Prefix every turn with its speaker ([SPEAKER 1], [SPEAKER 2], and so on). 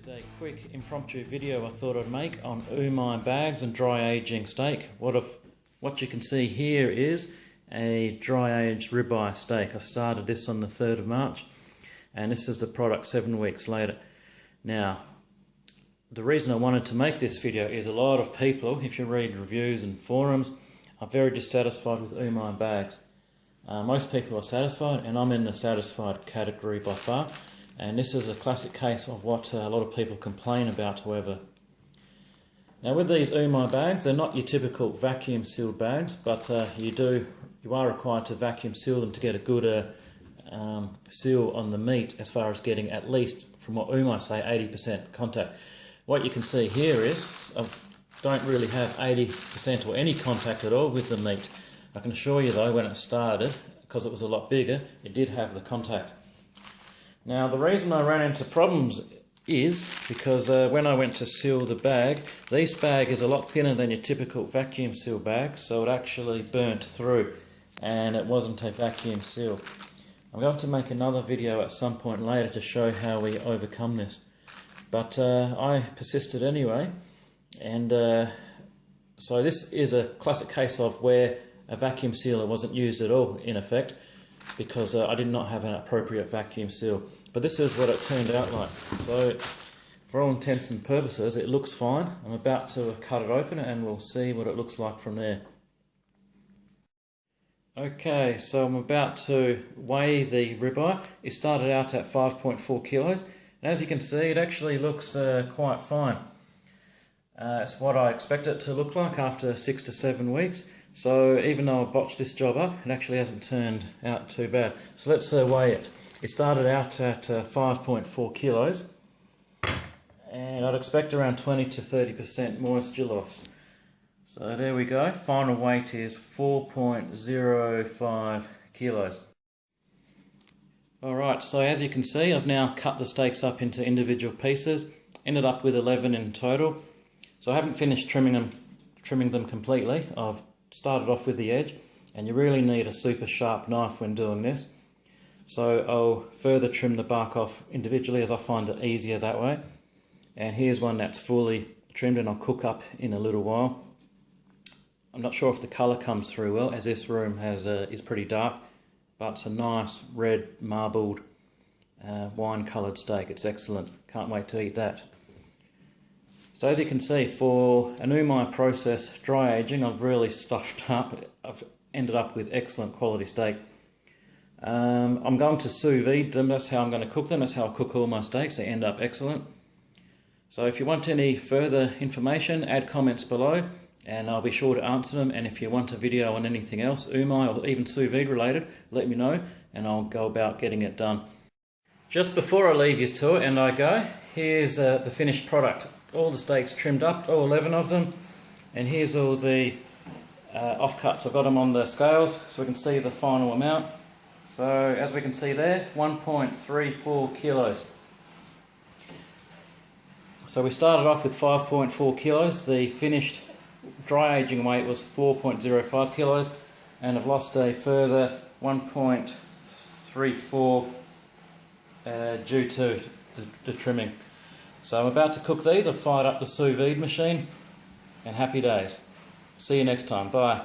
[SPEAKER 1] is a quick impromptu video I thought I'd make on Umai bags and dry aging steak. What you can see here is a dry aged ribeye steak. I started this on the 3rd of March and this is the product 7 weeks later. Now, the reason I wanted to make this video is a lot of people, if you read reviews and forums, are very dissatisfied with Umai bags. Most people are satisfied, and I'm in the satisfied category by far. And this is a classic case of what a lot of people complain about, however. Now with these Umai bags, they're not your typical vacuum sealed bags, but you are required to vacuum seal them to get a good seal on the meat, as far as getting at least, from what Umai say, 80% contact. What you can see here is I don't really have 80% or any contact at all with the meat. I can assure you though, when it started, because it was a lot bigger, it did have the contact. Now the reason I ran into problems is because when I went to seal the bag, this bag is a lot thinner than your typical vacuum seal bag, so it actually burnt through and it wasn't a vacuum seal. I'm going to make another video at some point later to show how we overcome this, but I persisted anyway, and so this is a classic case of where a vacuum sealer wasn't used at all in effect, because I did not have an appropriate vacuum seal. But this is what it turned out like. So for all intents and purposes it looks fine. I'm about to cut it open and we'll see what it looks like from there. Okay, so I'm about to weigh the ribeye. It started out at 5.4 kilos, and as you can see it actually looks quite fine. It's what I expect it to look like after 6 to 7 weeks. So even though I botched this job up, it actually hasn't turned out too bad. So let's weigh it. It started out at 5.4 kilos, and I'd expect around 20 to 30% moisture loss. So there we go. Final weight is 4.05 kilos. Alright, so as you can see, I've now cut the steaks up into individual pieces. Ended up with 11 in total. So I haven't finished trimming them completely. I've started off with the edge, and you really need a super sharp knife when doing this. So I'll further trim the bark off individually, as I find it easier that way. And here's one that's fully trimmed and I'll cook up in a little while. I'm not sure if the colour comes through well, as this room is pretty dark, but it's a nice red marbled wine coloured steak. It's excellent. Can't wait to eat that. So as you can see, for an Umai process dry aging, I've really stuffed up. I've ended up with excellent quality steak. I'm going to sous vide them. That's how I'm going to cook them. That's how I cook all my steaks. They end up excellent. So if you want any further information, add comments below and I'll be sure to answer them. And if you want a video on anything else, Umai or even sous vide related, let me know and I'll go about getting it done. Just before I leave you to it and I go, here's the finished product. All the steaks trimmed up, all 11 of them, and here's all the offcuts. I've got them on the scales so we can see the final amount. So as we can see there, 1.34 kilos. So we started off with 5.4 kilos. The finished dry aging weight was 4.05 kilos, and I've lost a further 1.34 due to the trimming. So I'm about to cook these. I've fired up the sous vide machine, and happy days. See you next time. Bye.